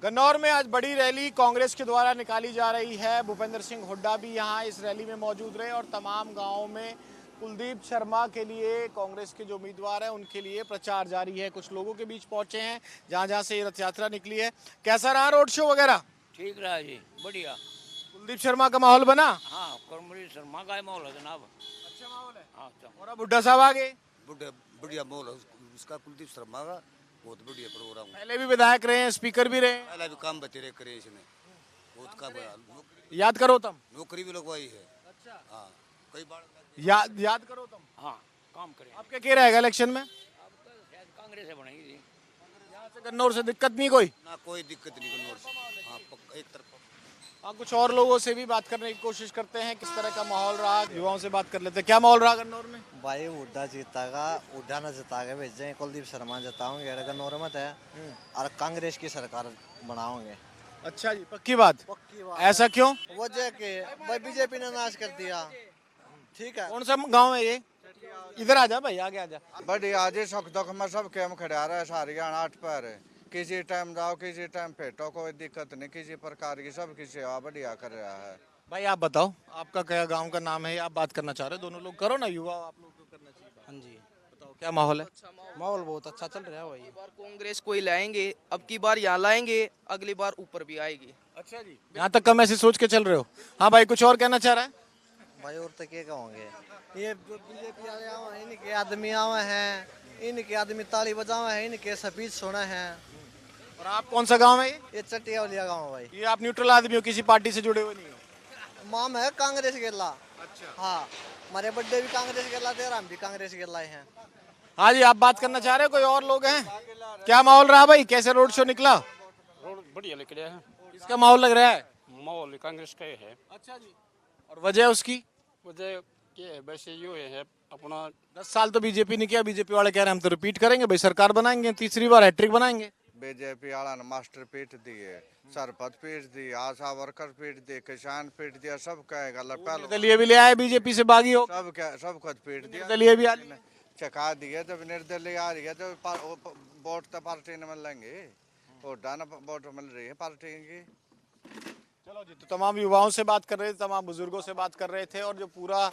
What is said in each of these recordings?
गन्नौर में आज बड़ी रैली कांग्रेस के द्वारा निकाली जा रही है। भूपेंद्र सिंह हुड्डा भी यहां इस रैली में मौजूद रहे और तमाम गांवों में कुलदीप शर्मा के लिए कांग्रेस के जो उम्मीदवार हैं उनके लिए प्रचार जारी है। कुछ लोगों के बीच पहुंचे हैं जहां जहां से ये रथ यात्रा निकली है। कैसा रहा रोड शो वगैरह? ठीक रहा जी, बढ़िया। कुलदीप शर्मा का माहौल बना? हाँ, कुलदीप शर्मा का माहौल है जनाब। अच्छा माहौल है। हाँ, अच्छा। और अब हुड्डा साहब आ गए। बढ़िया माहौल है उसका। कुलदीप शर्मा का बहुत बढ़िया प्रोग्राम है। पहले भी विधायक रहे हैं, स्पीकर भी रहे हैं। पहले भी काम बतेरे करे इसने, बहुत काम याद करो तुम। नौकरी भी लगवाई है। अच्छा। हाँ, कई बार याद करो तुम। हाँ, काम करें। आपका क्या रहेगा इलेक्शन में? अब तो शायद कांग्रेस है बनेगी जी। यहाँ से गन्नौर से दिक्कत नहीं कोई? ना कोई दिक्कत नहीं गन्नौर से। हाँ, एक तरफ। हाँ, कुछ और लोगों से भी बात करने की कोशिश करते हैं किस तरह का माहौल रहा। युवाओं से बात कर लेते हैं। क्या माहौल रहा गन्नौर में? भाई हुड्डा जीतागा, हुड्डा न जिता के भेजे, कुलदीप शर्मा जिताओगे गन्नौर में है और कांग्रेस की सरकार बनाओगे। अच्छा जी, पक्की बात। पक्की बात। ऐसा क्यों? वजह के भाई बीजेपी ने नाश कर दिया। ठीक है। कौन सा गांव है ये? इधर आ जा भाई, आगे आ जा। बड़ी आज सुख दुख में सब केम खड़ा रहा है सारी आठ पर। किसी टाइम जाओ किसी टाइम फेटो, कोई दिक्कत नहीं किसी प्रकार की, सबकी सेवा बढ़िया कर रहा है। भाई आप बताओ, आपका क्या गांव का नाम है? आप बात करना चाह रहे हो? दोनों लोग करो ना, युवा आप लोग को करना चाहिए बात। हाँ जी, बताओ क्या माहौल है? माहौल बहुत अच्छा चल रहा है भाई। बार कांग्रेस को ही लाएंगे, अब की बार यहाँ लाएंगे, अगली बार ऊपर भी आएगी। अच्छा जी, यहाँ तक कम ऐसे सोच के चल रहे हो? हाँ भाई, कुछ और कहना चाह रहा है? भाई और तो क्या कहोगे, ये जो बीजेपी वाले आवे हैं इनके आदमी आवे हैं, इनके आदमी ताली बजावे हैं, इनके स्पीच सुने हैं। और आप कौन सा गाँव है ये चटिया वालिया गाँव भाई। ये आप न्यूट्रल आदमी हो, किसी पार्टी से जुड़े हुए नहीं हो? माम है कांग्रेस के ला। अच्छा। हाँ, हमारे बर्थडे भी कांग्रेस के ला दे रहा, हम भी कांग्रेस के लाए हैं। हाँ जी, आप बात करना चाह रहे हो? कोई और लोग हैं? क्या माहौल रहा भाई? कैसे रोड शो निकला? रोड बढ़िया निकले है। किसका माहौल लग रहा है? माहौल कांग्रेस का ही है। अच्छा जी। और वजह उसकी? वजह ये है, वैसे यो है अपना 10 साल तो बीजेपी ने किया। बीजेपी वाले कह रहे हैं हम तो रिपीट करेंगे भाई, सरकार बनाएंगे, तीसरी बार हैट्रिक बनाएंगे। बीजेपी वाला ने मास्टर पीट दिए, सरपत पीट दी, आशा वर्कर पीट दिए, किसान पीट दिया, सब कहेगा लपेल निर्दलीय भी ले आए, बीजेपी से बागी हो। सब कुछ पीट दिया। निर्दलीय भी आ रही है। चका दिए, जब निर्दलीय आ रही है तो वोट तो पार्टी ने मिलेंगे, वोट मिल रही है पार्टी की। चलो जी, तो तमाम युवाओं से बात कर रहे थे, तमाम बुजुर्गों से बात कर रहे थे और जो पूरा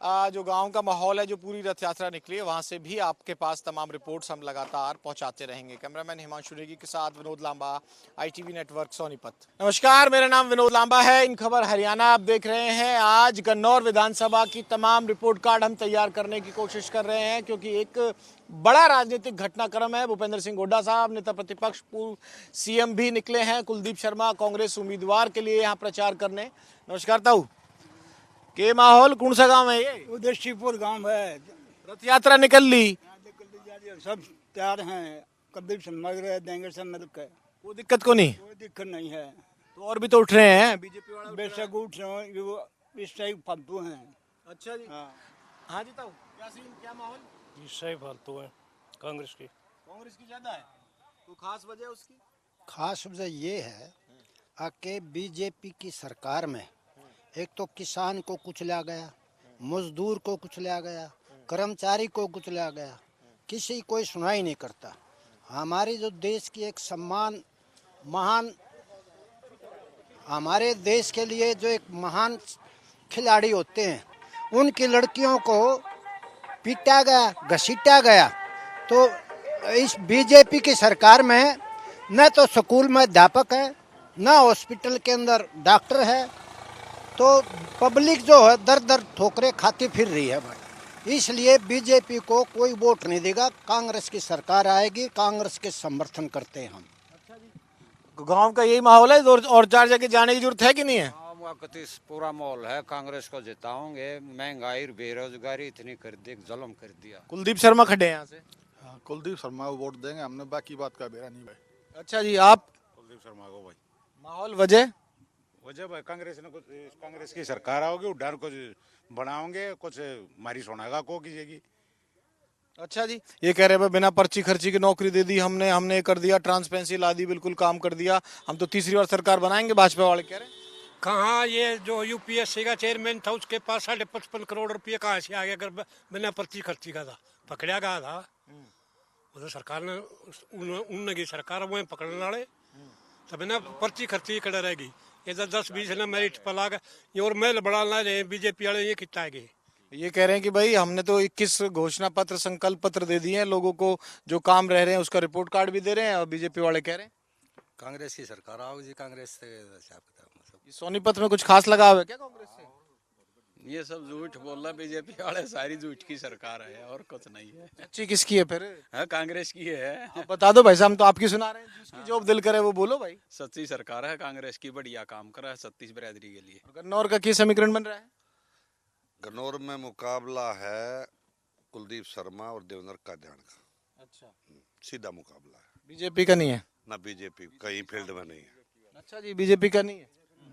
जो गांव का माहौल है, जो पूरी रथ यात्रा निकली है, वहां से भी आपके पास तमाम रिपोर्ट्स हम लगातार पहुंचाते रहेंगे। कैमरामैन हिमांशु नेगी के साथ विनोद लांबा, ITV नेटवर्क, सोनीपत। नमस्कार, मेरा नाम विनोद लांबा है। इन खबर हरियाणा आप देख रहे हैं। आज गन्नौर विधानसभा की तमाम रिपोर्ट कार्ड हम तैयार करने की कोशिश कर रहे हैं क्योंकि एक बड़ा राजनीतिक घटनाक्रम है। भूपेंद्र सिंह हुड्डा साहब, नेता प्रतिपक्ष, पूर्व CM भी निकले हैं। कुलदीप शर्मा कांग्रेस उम्मीदवार के लिए यहाँ प्रचार करने। नमस्कार ताऊ, के माहौल कौन सा गांव है ये? उधर शिवपुर गांव है। रथ यात्रा निकल ली, सब तैयार हैं, कुलदीप शर्मा देंगे सब मिलकर। कोई दिक्कत को नहीं? कोई दिक्कत नहीं है। तो और भी तो उठ रहे हैं, बीजेपी वाले बेशक उठ रहे हैं, इस टाइप फालतू हैं। अच्छा जी। हाँ, हाँ जी ताऊ, क्या सीन, क्या माहौल? सही फालतू है कांग्रेस की। कांग्रेस की ज्यादा है, तो खास वजह उसकी? खास वजह ये है कि बीजेपी की सरकार में एक तो किसान को कुचला गया, मजदूर को कुचला गया, कर्मचारी को कुचला गया, किसी कोई सुनाई नहीं करता। हमारी जो देश की एक सम्मान महान, हमारे देश के लिए जो एक महान खिलाड़ी होते हैं, उनकी लड़कियों को पीटा गया, घसीटा गया। तो इस बीजेपी की सरकार में न तो स्कूल में अध्यापक है, न हॉस्पिटल के अंदर डॉक्टर है, तो पब्लिक जो है दर दर ठोकरे खाती फिर रही है भाई। इसलिए बीजेपी को कोई वोट नहीं देगा। कांग्रेस की सरकार आएगी, कांग्रेस के समर्थन करते हैं हम। गांव का यही माहौल है, और 4 जगह जाने की जरूरत है कि नहीं है? पूरा माहौल है, कांग्रेस को जिताओगे। महंगाई बेरोजगारी इतनी कर दी, जुल्म कर दिया। कुलदीप शर्मा खड़े हैं यहाँ से। हाँ, कुलदीप शर्मा को वोट देंगे हमने, बाकी बात का बेरा नहीं भाई। अच्छा जी, आप? कुलदीप शर्मा को भाई। माहौल वजह भाई कांग्रेस ने कुछ, कांग्रेस की सरकार आओगी, उड़ान कुछ बनाओगे, कुछ हमारी सोनागा को कीजिएगी। अच्छा जी, ये कह रहे हैं बिना पर्ची खर्ची की नौकरी दे दी हमने कर दिया, ट्रांसपेरेंसी ला दी, बिल्कुल काम कर दिया, हम तो तीसरी बार सरकार बनाएंगे, भाजपा वाले कह रहे हैं। कहाँ ये जो UPSC का चेयरमैन था उसके पास 55.5 करोड़ रुपये कहाँ से आ गया अगर बिना पर्ची खर्ची का था? पकड़ा गया था। उधर सरकार ने उनकी सरकार वो पकड़ने वाले तो बिना पर्ची खर्ची कड़ा रहेगी। ये 10-20 ना मेरिट पला गए और महल बड़ा ना रहे बीजेपी वाले ये कितना है। ये कह रहे हैं कि भाई हमने तो 21 घोषणा पत्र संकल्प पत्र दे दिए हैं लोगों को, जो काम रह रहे हैं उसका रिपोर्ट कार्ड भी दे रहे हैं, और बीजेपी वाले कह रहे हैं कांग्रेस की सरकार आओ जी, कांग्रेस से हिसाब किताब सोनीपत में कुछ खास लगा हुआ है क्या कांग्रेस से? ये सब झूठ बोल रहा बीजेपी वाले, सारी झूठ की सरकार है और कुछ नहीं है। अच्छी किसकी है फिर? हाँ, कांग्रेस की है। आप बता दो भाई साहब, हम तो आपकी सुना रहे हैं, जिसकी जो दिल करे वो बोलो भाई। सच्ची सरकार है कांग्रेस की, बढ़िया काम कर रहा है छत्तीस बिरादरी के लिए। गन्नौर का क्या समीकरण बन रहा है? गन्नौर में मुकाबला है कुलदीप शर्मा और देवेंद्र कादियान का। अच्छा, सीधा मुकाबला है। बीजेपी का नहीं है ना, बीजेपी कहीं फील्ड में नहीं है। अच्छा जी, बीजेपी का नहीं है।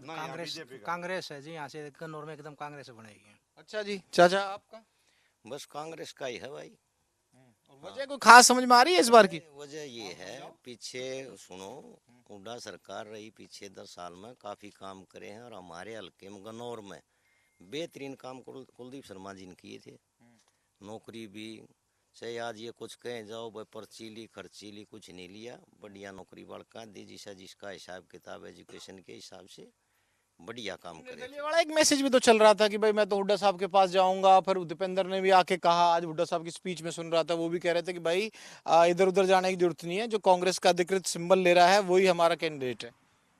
कांग्रेस है जी, यहाँ से कन्नौर में एकदम कांग्रेस बनेगी। अच्छा जी, चाचा आपका? बस कांग्रेस का ही है भाई। वजह कोई खास समझ में आ रही है इस बार की? वजह ये है, पीछे सुनो, हुड्डा सरकार रही पीछे 10 साल में, काफी काम करे हैं, और हमारे हल्के में गन्नौर में बेहतरीन काम कुलदीप शर्मा जी ने किए थे। नौकरी भी चाहे आज ये कुछ कहें जाओ भाई, पर्चीली खर्चीली कुछ नहीं लिया, बढ़िया नौकरी बढ़का दी, जिसका हिसाब किताब एजुकेशन के हिसाब से बढ़िया काम करे। वाला एक मैसेज भी तो चल रहा था कि भाई मैं तो हुड्डा साहब के पास जाऊंगा, फिर दीपेंद्र ने भी आके कहा, आज हुड्डा साहब की स्पीच में सुन रहा था, वो भी कह रहे थे कि भाई इधर उधर जाने की जरूरत नहीं है, जो कांग्रेस का अधिकृत सिंबल ले रहा है वही हमारा कैंडिडेट है।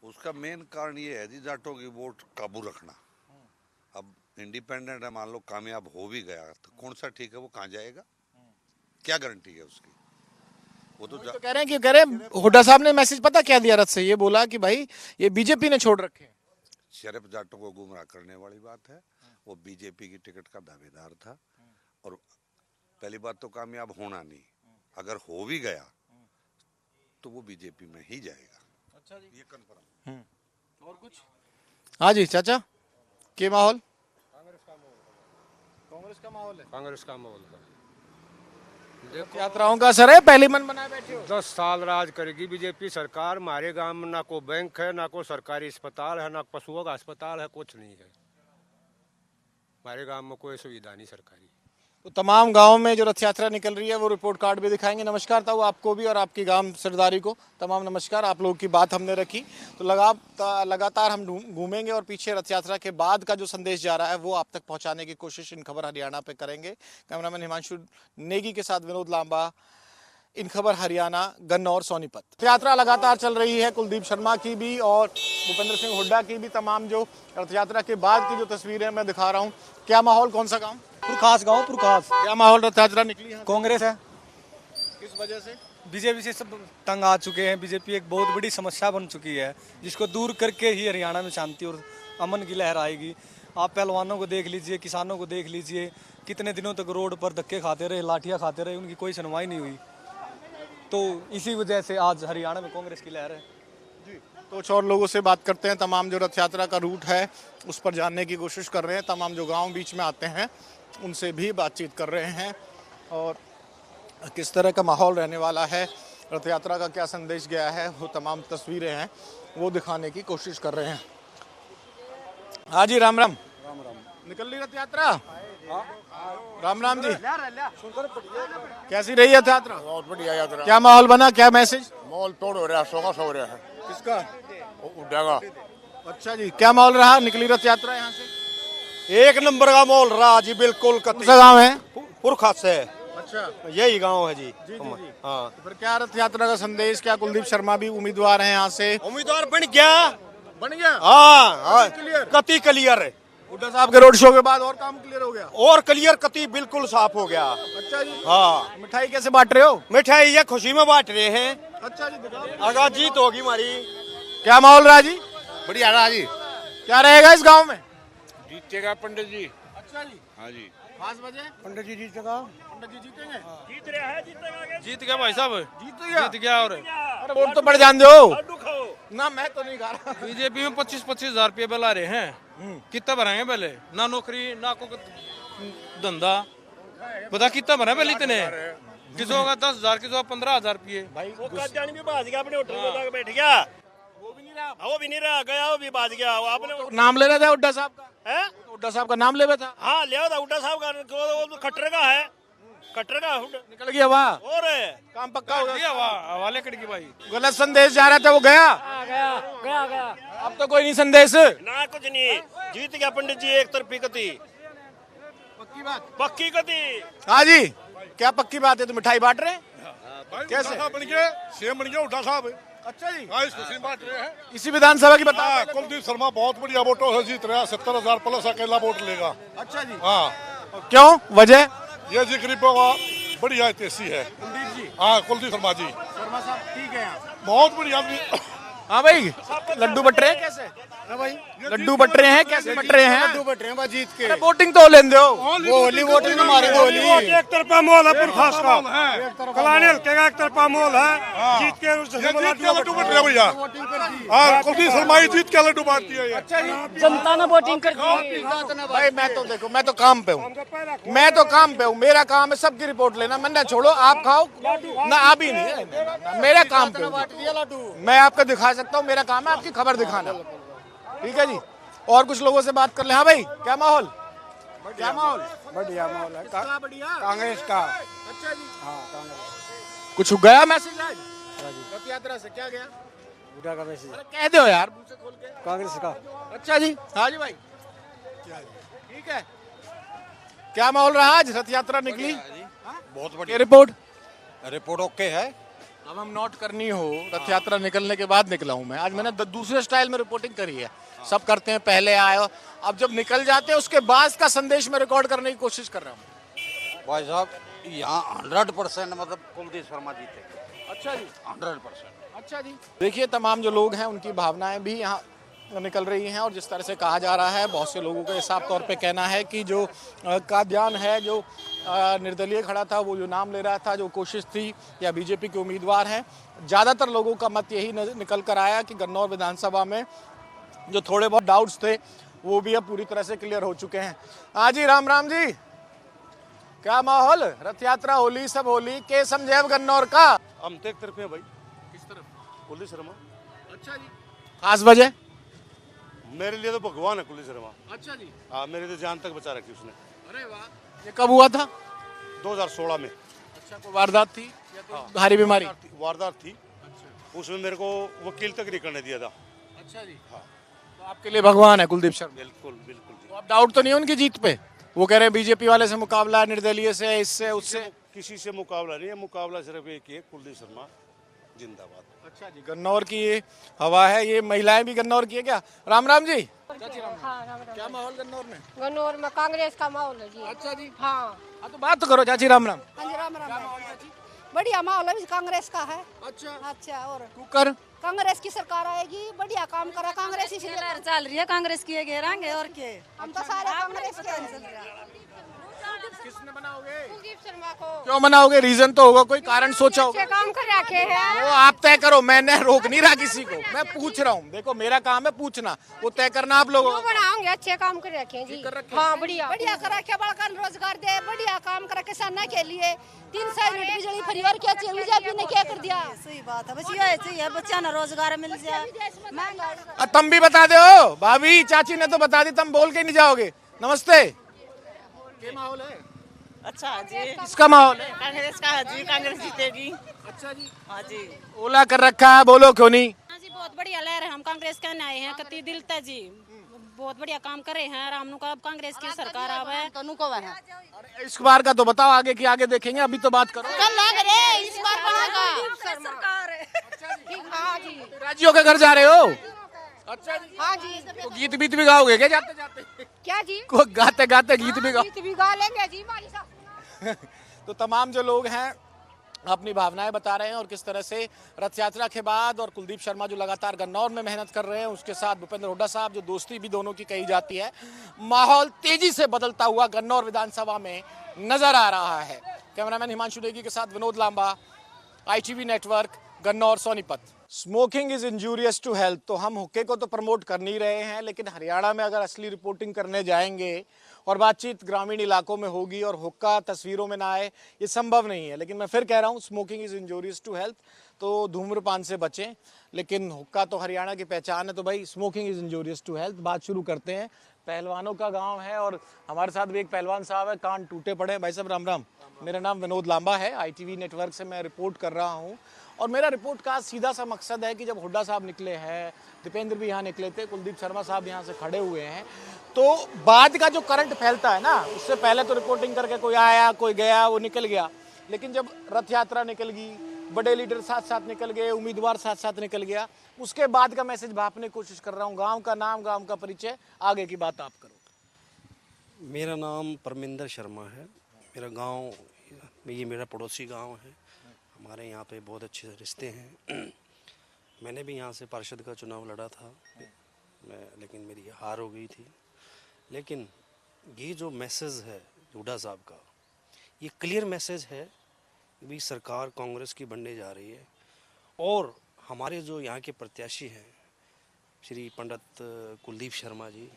उसका मेन कारण ये है जी, जाटों की वोट काबू रखना। अब इंडिपेंडेंट है, मान लो कामयाब हो भी गया तो कौन सा ठीक है, वो कहाँ जाएगा, क्या गारंटी है उसकी? वो तो कह रहे हैं कि हुड्डा साहब ने मैसेज पता क्या दिया रथ से, ये बोला कि भाई ये बीजेपी ने छोड़ रखे हैं। सिर्फ जाटों को गुमराह करने वाली बात है। वो बीजेपी की टिकट का दावेदार था, और पहली बात तो कामयाब होना नहीं, अगर हो भी गया तो वो बीजेपी में ही जाएगा। अच्छा जी, ये कंफर्म। और कुछ? हाँ जी चाचा, के माहौल? कांग्रेस का माहौल है। कांग्रेस का माहौल है। यात्राओं का असर है, पहली मन बनाए बैठे हो। 10 साल राज करेगी बीजेपी सरकार। हमारे गांव में ना कोई बैंक है, ना कोई सरकारी अस्पताल है, ना पशुओं का अस्पताल है, कुछ नहीं है हमारे गांव में, कोई सुविधा नहीं सरकारी। तो तमाम गांव में जो रथ यात्रा निकल रही है वो रिपोर्ट कार्ड भी दिखाएंगे। नमस्कार ताऊ आपको भी और आपकी गांव सरदारी को तमाम नमस्कार। आप लोगों की बात हमने रखी, तो लगातार हम घूमेंगे और पीछे रथ यात्रा के बाद का जो संदेश जा रहा है वो आप तक पहुंचाने की कोशिश इन खबर हरियाणा पे करेंगे। कैमरामैन हिमांशु नेगी के साथ विनोद लांबा, इन खबर हरियाणा, गन्नौर सोनीपत। रथ यात्रा लगातार चल रही है, कुलदीप शर्मा की भी और भूपेंद्र सिंह हुड्डा की भी। तमाम जो रथ यात्रा के बाद की जो तस्वीरें मैं दिखा रहा हूँ। क्या माहौल, कौन सा गाँव? पुरखास गाँव, पुरखास। क्या माहौल रथ यात्रा निकली है? कांग्रेस है। किस वजह से? बीजेपी से सब तंग आ चुके हैं। बीजेपी एक बहुत बड़ी समस्या बन चुकी है, जिसको दूर करके ही हरियाणा में शांति और अमन की लहर आएगी। आप पहलवानों को देख लीजिए, किसानों को देख लीजिए, कितने दिनों तक रोड पर धक्के खाते रहे, लाठियां खाते रहे, उनकी कोई सुनवाई नहीं हुई। तो इसी वजह से आज हरियाणा में कांग्रेस की लहर है जी। तो कुछ और लोगों से बात करते हैं। तमाम जो रथ यात्रा का रूट है उस पर जानने की कोशिश कर रहे हैं। तमाम जो गांव बीच में आते हैं उनसे भी बातचीत कर रहे हैं, और किस तरह का माहौल रहने वाला है, रथ यात्रा का क्या संदेश गया है, वो तमाम तस्वीरें हैं वो दिखाने की कोशिश कर रहे हैं। हाँ जी, राम राम। राम राम। निकल रही रथ यात्रा? राम राम जी। कैसी रही रथ यात्रा? बहुत बढ़िया यात्रा। क्या माहौल बना, क्या मैसेज? माहौल तोड़ हो रहा है, सोगा सो रहा है। किसका? उड़ेगा। अच्छा जी, क्या माहौल रहा, निकली रथ यात्रा यहाँ से? एक नंबर का माहौल रहा जी, बिल्कुल। कौन सा गाँव है? पुरखास है। अच्छा, यही गाँव है जी। हाँ, तो फिर क्या रथ यात्रा का संदेश, क्या कुलदीप शर्मा भी उम्मीदवार हैं यहाँ से? उम्मीदवार बन गया। बन गया? हाँ, कति क्लियर है। हुड्डा साहब के रोड शो के बाद और काम क्लियर हो गया? और क्लियर कति बिल्कुल साफ हो गया। अच्छा जी। हाँ। मिठाई कैसे बांट रहे हो? मिठाई ये खुशी में बांट रहे हैं। अच्छा जी, दिखाओ। अगर जीत होगी हमारी। क्या माहौल रहा जी? बढ़िया रहा जी। क्या रहेगा इस गांव में? जीतेगा पंडित जी। अच्छा जी। हाँ जी। 5 बजे पंडित जी जीतेगा। पंडित जी जीतेंगे? जीत रहा है, जीतेगा। जीत गया भाई साहब, जीत गया। और अरे वोट तो बढ़ जान दो ना, मैं तो नहीं खा रहा। बीजेपी में 25-25 हजार रुपये बिल आ रहे हैं। कितना भराएंगे पहले? ना नौकरी, ना कोई धंधा, पता कितना भरा पहले इतने? किसी होगा 10,000, किसी होगा 15,000 रुपये। भी बाज गया, अपने होटल में बैठ गया। वो भी नहीं रहा गया, वो भी बाज गया। आपने नाम ले रहा था हुड्डा साहब का? है? हुड्डा साहब का नाम ले रहा था? हाँ, ले था हुड्डा साहब का, खट्टर का है। कटर का निकल गया वहाँ और काम पक्का हो गया। हवा लेकर की भाई गलत संदेश जा रहा था वो गया। गया अब तो कोई नहीं संदेश। ना कुछ नहीं, जीत गया पंडित जी एक तरफी कती पक्की कती। हाँ जी, क्या पक्की बात है? तो मिठाई बांट रहे हैं कैसे? बन गए सीएम बन गया हुड्डा साहब। अच्छा जी, हाँ, इसको सीएम बांट रहे हैं। इसी विधानसभा की बता। हाँ, कुलदीप शर्मा बहुत बढ़िया वोटों से जीत रहा है, 70,000 प्लस अकेला वोट लेगा। अच्छा जी, हाँ। क्यों वजह? ये जी गरीबों का बढ़िया तेजी है। कुलदीप जी, हाँ, कुलदीप शर्मा जी शर्मा साहब ठीक है यहाँ। बहुत बढ़िया आदमी। हाँ भाई, लड्डू बट रहे हैं कैसे? हाँ भाई, लड्डू बट रहे हैं कैसे? बट रहे हैं लड्डू बट रहे हैं जीत के। वोटिंग तो लेन दो। वो होली वोटिंग हमारी होली एक तरफा मोल है पूरे खास का, कलाने हल्के का एक तरफा मोल है। जीत के लड्डू बट रहे भैया। हाँ, कुलदीप शर्मा ही जीत के लड्डू बांटती है। अच्छा जी, जनता ने वोटिंग कर दी। भाई मैं तो देखो, मैं तो काम पे हूँ, मैं तो काम पे हूँ। मेरा काम है सबकी रिपोर्ट लेना। मैं ना छोड़ो, आप खाओ ना, आप ही नहीं है, मेरा काम पे हूँ। मैं आपको दिखा सकता हूँ, मेरा काम है आपकी खबर दिखाना। ठीक है जी, और कुछ लोगों से बात कर ले। हाँ भाई, क्या माहौल? क्या माहौल? बढ़िया माहौल है बढ़िया कांग्रेस का। अच्छा जी, हाँ, कांग्रेस कुछ गया मैसेज आज रथ यात्रा से? क्या गया? हुड्डा का मैसेज कह दो यार मुझसे खोल के। कांग्रेस का। अच्छा जी, हाँ जी भाई, ठीक है। क्या माहौल रहा आज? रथ यात्रा निकली, बहुत ये बढ़िया रिपोर्ट रिपोर्ट ओके है। अब हम नोट करनी हो, रथ यात्रा निकलने के बाद निकला हूँ मैं। आज मैंने दूसरे स्टाइल में रिपोर्टिंग करी है। सब करते हैं पहले आए, अब जब निकल जाते हैं उसके बाद का संदेश में रिकॉर्ड करने की कोशिश कर रहा हूँ। भाई साहब यहाँ 100% मतलब कुलदीप शर्मा जीते। अच्छा जी, 100%। अच्छा जी, देखिए तमाम जो लोग हैं उनकी भावनाएं भी यहाँ निकल रही हैं। और जिस तरह से कहा जा रहा है, बहुत से लोगों का साफ तौर पे कहना है कि जो कादियान है, जो निर्दलीय खड़ा था, वो जो नाम ले रहा था, जो कोशिश थी, या बीजेपी के उम्मीदवार हैं, ज़्यादातर लोगों का मत यही निकल कर आया कि गन्नौर विधानसभा में जो थोड़े बहुत डाउट्स थे वो भी अब पूरी तरह से क्लियर हो चुके हैं। हाँ जी, राम राम जी, क्या माहौल? रथ यात्रा होली, सब होली के समझे गन्नौर का। हम तो एक तरफ है भाई। किस तरफ? कुलदीप शर्मा। अच्छा जी, खास वजह? मेरे लिए तो भगवान है कुलदीप शर्मा। अच्छा जी, हाँ, मेरी तो जान तक बचा रखी उसने। अरे वाह, ये कब हुआ था? 2016 में। अच्छा, कोई वारदात थी या तो भारी बीमारी? वारदात थी। अच्छा, उसमें मेरे को वकील तक नहीं करने दिया था। अच्छा जी, हाँ, तो आपके लिए भगवान है कुलदीप शर्मा। बिल्कुल बिल्कुल। तो अब डाउट तो नहीं है उनकी जीत पे? वो कह रहे हैं बीजेपी वाले से मुकाबला है, निर्दलीय से, इससे उससे। किसी से मुकाबला नहीं है, मुकाबला सिर्फ एक ही है, कुलदीप शर्मा जिंदाबाद। अच्छा जी, गन्नौर की ये हवा है, ये महिलाएं भी गन्नौर की है क्या? राम राम जी, क्या माहौल गन्नौर में? गन्नौर में कांग्रेस का माहौल है जी। अच्छा जी, हाँ, तो बात तो करो चाची। राम राम। हाँ जी, राम राम। बढ़िया माहौल है, कांग्रेस का है। अच्छा अच्छा, और कुकर कांग्रेस की सरकार आएगी, बढ़िया काम करा कांग्रेस, इसलिए चल रही है कांग्रेस की, घेरांगे और के। हम तो सारे कांग्रेस के। किसने बनाओगे? कुलदीप शर्मा को। क्यों बनाओगे? रीजन तो होगा, कोई कारण सोचा होगा। अच्छे काम कर रखे हैं। वो आप तय करो, मैंने रोक नहीं रहा किसी को, मैं पूछ रहा हूँ। देखो मेरा काम है पूछना, वो तय करना आप लोगों क्यों बनाओगे? अच्छे काम कर रखे हैं जी। हाँ, बढ़िया बढ़िया कर रखे, बड़ा रोजगार दे, बढ़िया काम कर किसानों के लिए। 300 यूनिट बिजली फ्री, और क्या चाहिए? बीजेपी ने क्या कर दिया? सही बात है, बस ये चाहिए बच्चा ना रोजगार मिल जाए। तुम भी बता दो भाभी, चाची ने तो बता दी, तुम बोल के नहीं जाओगे। नमस्ते, क्या माहौल है? अच्छा जी, किसका माहौल है? कांग्रेस का जी, कांग्रेस जीतेगी। अच्छा जी, हाँ जी। ओला कर रखा है, बोलो क्यों नहीं? हाँ जी, बहुत बढ़िया लहर है, हम कांग्रेस कहने आए हैं। कति दिल था जी, बहुत बढ़िया काम करे हैं। रामनू का अब कांग्रेस की सरकार आवे अरे इस बार का तो बताओ, आगे की आगे देखेंगे, अभी तो बात करो। इस बार सरकार है। हाँ जी, राज्यों के घर जा रहे हो? अच्छा जी, हाँ जी। तो गीत बीत भी गाओगे क्या जाते जाते? क्या जी? को गाते गाते गीत भी गाओ? गीत भी गा लेंगे जी, माली साहब। तो तमाम जो लोग हैं अपनी भावनाएं बता रहे हैं, और किस तरह से रथ यात्रा के बाद और कुलदीप शर्मा जो लगातार गन्नौर में मेहनत कर रहे हैं, उसके साथ भूपेंद्र हुड्डा साहब, जो दोस्ती भी दोनों की कही जाती है, माहौल तेजी से बदलता हुआ गन्नौर विधानसभा में नजर आ रहा है। कैमरामैन हिमांशु नेगी के साथ Vinod Lamba, ITV network, Gannaur, Sonipat. Smoking is injurious to health, तो हम हुक्के को तो प्रमोट कर नहीं रहे हैं, लेकिन हरियाणा में अगर असली रिपोर्टिंग करने जाएंगे, और बातचीत ग्रामीण इलाकों में होगी और हुक्का तस्वीरों में ना आए ये संभव नहीं है। लेकिन मैं फिर कह रहा हूँ, smoking is injurious to health, तो धूम्रपान से बचें। लेकिन हुक्का तो हरियाणा की पहचान है, तो भाई smoking is injurious to health. बात शुरू करते हैं। पहलवानों का गांव है और हमारे साथ भी एक पहलवान साहब है, कान टूटे पड़े। भाई साहब राम राम। मेरा नाम विनोद लांबा है, ITV नेटवर्क से मैं रिपोर्ट कर रहा हूँ। और मेरा रिपोर्ट का सीधा सा मकसद है कि जब हुड्डा साहब निकले हैं, दीपेंद्र भी यहाँ निकले थे, कुलदीप शर्मा साहब यहाँ से खड़े हुए हैं, तो बाद का जो करंट फैलता है ना, उससे पहले तो रिपोर्टिंग करके कोई आया कोई गया वो निकल गया। लेकिन जब रथ यात्रा निकल गई, बड़े लीडर साथ साथ निकल गए, उम्मीदवार साथ साथ निकल गया, उसके बाद का मैसेज भापने की कोशिश कर रहा हूँ। गाँव का नाम, गाँव का परिचय, आगे की बात आप करो। मेरा नाम परमिंदर शर्मा है। मेरा गांव, ये मेरा पड़ोसी गांव है। हमारे यहाँ पे बहुत अच्छे रिश्ते हैं। मैंने भी यहाँ से पार्षद का चुनाव लड़ा था लेकिन मेरी हार हो गई थी। लेकिन ये जो मैसेज है हुड्डा साहब का, ये क्लियर मैसेज है कि भी सरकार कांग्रेस की बनने जा रही है और हमारे जो यहाँ के प्रत्याशी हैं श्री पंडित कुलदीप शर्मा जी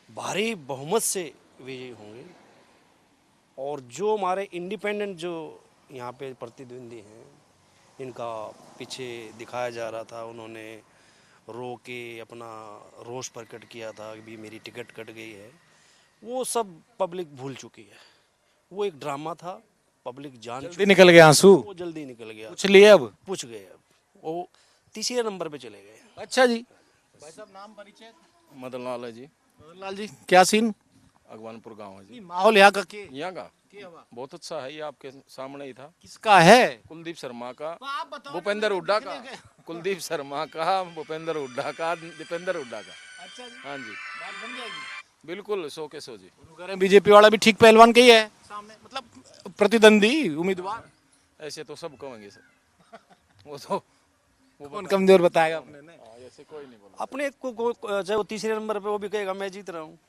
भारी बहुमत से विजयी होंगे। और जो हमारे इंडिपेंडेंट जो यहाँ पे प्रतिद्वंदी हैं, इनका पीछे दिखाया जा रहा था, उन्होंने रो के अपना रोष प्रकट किया था कि भी मेरी टिकट कट गई है, वो सब पब्लिक भूल चुकी है। वो एक ड्रामा था, पब्लिक जान जल्दी निकल गए आंसू, वो जल्दी निकल गया। पूछ लिए अब, पूछ गए अब, वो तीसरे नंबर पे चले गए। अच्छा जी। भाई साहब नाम परिचय? मदन लाल है जी। मदन लाल जी, क्या सीन? अगवानपुर गांव है जी। माहौल यहाँ का यहाँ का बहुत अच्छा है, ये आपके सामने ही था। किसका है? कुलदीप शर्मा का, भूपेंद्र हुड्डा का। कुलदीप शर्मा का, भूपेंद्र हुड्डा का, दीपेंद्र हुड्डा का। अच्छा जी। हाँ जी, बात बन जाएगी बिल्कुल 100 के 100 जी। बीजेपी वाला भी ठीक पहलवान के ही है सामने, मतलब प्रतिद्वंदी उम्मीदवार। ऐसे तो सब कहेंगे सर, वो तो कौन कमजोर बताएगा अपने ने? ऐसे कोई नहीं बोला। अपने को चाहे वो तीसरे नंबर पे, वो भी कहेगा मैं जीत रहा हूँ।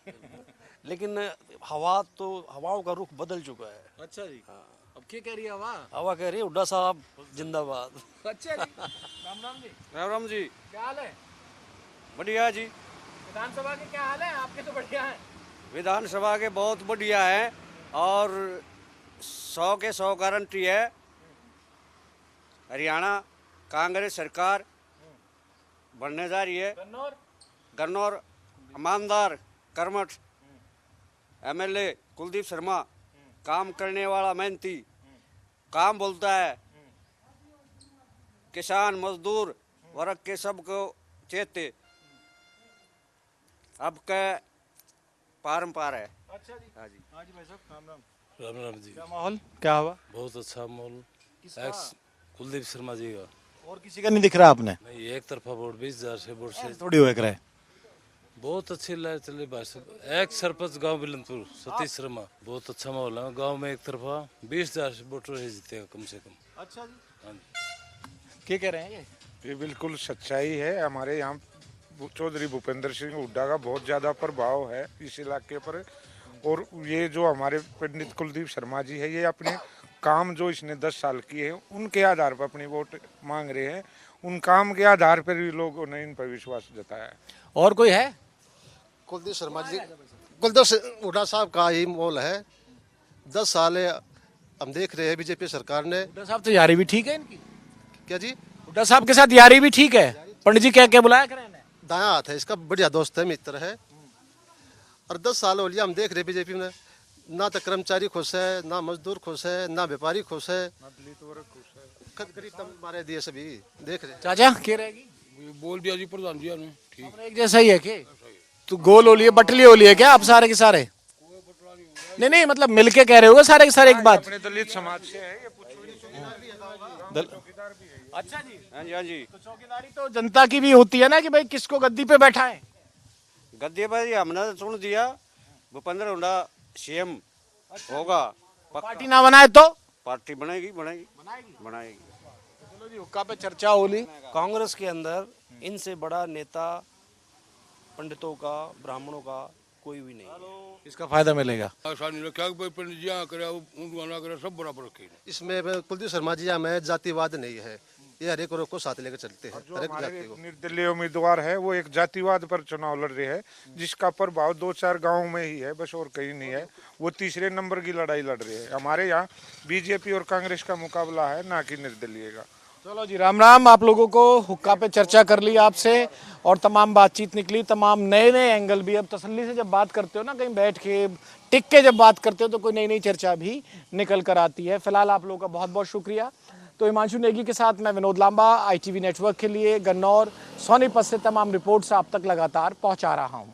लेकिन हवाओं का रुख बदल चुका है। अच्छा जी। हाँ। अब क्या कह रही है हवा कह रही है हुड्डा साहब जिंदाबाद। अच्छा जी। राम राम जी। राम राम जी। क्या हाल है? बढ़िया जी। विधानसभा के क्या हाल है? आपके तो बढ़िया है। विधानसभा के बहुत बढ़िया है और 100 के 100 गारंटी है। हरियाणा कांग्रेस सरकार बनने जा रही है। गन्नौर ईमानदार कर्मठ MLA कुलदीप शर्मा, काम करने वाला मेहनती, काम बोलता है, किसान मजदूर वर्ग के सबको चेते, अब के पारंपार है। अच्छा जी। हाँ जी। हाँ जी भाई साहब राम राम। राम राम जी। क्या माहौल, क्या हुआ? बहुत अच्छा माहौल। किसका? कुलदीप शर्मा जी का। और किसी का नहीं दिख रहा आपने? नहीं, एक तरफा वोट 20,000 से वोट से थोड़ी हुए करे। बहुत अच्छी लाए चले भाषण। एक सरपंच गांव बिलनपुर सतीश शर्मा, बहुत अच्छा माहौल है गांव में। एक तरफा 20,000 से वोटर ही जीतेगा कम से कम। अच्छा जी। हाँ जी। क्या कह रहे हैं ये बिल्कुल सच्चाई है। हमारे यहाँ चौधरी भूपेंद्र सिंह हुड्डा का बहुत ज़्यादा प्रभाव है इस इलाके पर। और ये जो हमारे पंडित कुलदीप शर्मा जी है, ये अपने काम जो इसने 10 साल किए हैं उनके आधार पर अपनी वोट मांग रहे हैं। उन काम के आधार पर भी लोगों ने इन पर विश्वास जताया है। और कोई है? कुलदीप शर्मा जी, कुलदीप हुड्डा साहब का ही मोल है। 10 साल हम देख रहे हैं बीजेपी सरकार ने। हुड्डा साहब तो यारी भी ठीक है इनकी। क्या जी? हुड्डा साहब के साथ यारी भी ठीक है। पंडित जी क्या क्या बुलाया करें? दायां हाथ है इसका, बढ़िया दोस्त है, मित्र है। और 10 साल हो लिया हम देख रहे बीजेपी में, ना तो कर्मचारी खुश है, ना मजदूर खुश है, ना व्यापारी खुश है, गरीब मारे दिए सभी देख रहे। चाचा क्या रहेगी? बोल दिया जी प्रधान जी ने। ठीक, एक जैसा ही है के? तो गोल हो लिए बटली हो लिए क्या आप सारे के सारे? नहीं नहीं, मतलब मिलके कह रहे होगे सारे के सारे एक बात। अपने दलित समाज से है ये। अच्छा जी। हाँ जी। हाँ जी। तो चौकीदारी तो जनता की भी होती है ना कि भाई किसको गद्दी पे बैठाएं। गद्दी पर हमने तो चुन दिया, भूपेंद्र हुड्डा CM होगा। पार्टी ना बनाए तो पार्टी बनेगी बनाएगी। चलो जी, हुक्का पे चर्चा हो ली। कांग्रेस के अंदर इनसे बड़ा नेता पंडितों का, ब्राह्मणों का कोई भी नहीं। इसका फायदा मिलेगा। इसमें कुलदीप शर्मा जी में जातिवाद नहीं है, ये हर एक वर्ग को साथ लेकर चलते हैं। जो हर एक हमारे जाति को निर्दलीय उम्मीदवार है वो एक जातिवाद पर चुनाव लड़ रहे हैं, जिसका प्रभाव 2-4 गांवों में ही है, बस और कहीं नहीं है। वो तीसरे नंबर की लड़ाई लड़ रहे हैं। हमारे यहाँ बीजेपी और कांग्रेस का मुकाबला है, ना कि निर्दलीय का। चलो जी, राम राम। आप लोगों को हुक्का पे चर्चा कर ली आपसे और तमाम बातचीत निकली, तमाम नए नए एंगल भी। अब तसल्ली से जब बात करते हो ना, कहीं बैठ के टिक के जब बात करते हो तो कोई नई नई चर्चा भी निकल कर आती है। फिलहाल आप लोगों का बहुत बहुत शुक्रिया। तो हिमांशु नेगी के साथ मैं विनोद लांबा, ITV नेटवर्क के लिए गन्नौर सोनीपत से तमाम रिपोर्ट्स आप तक लगातार पहुंचा रहा हूं।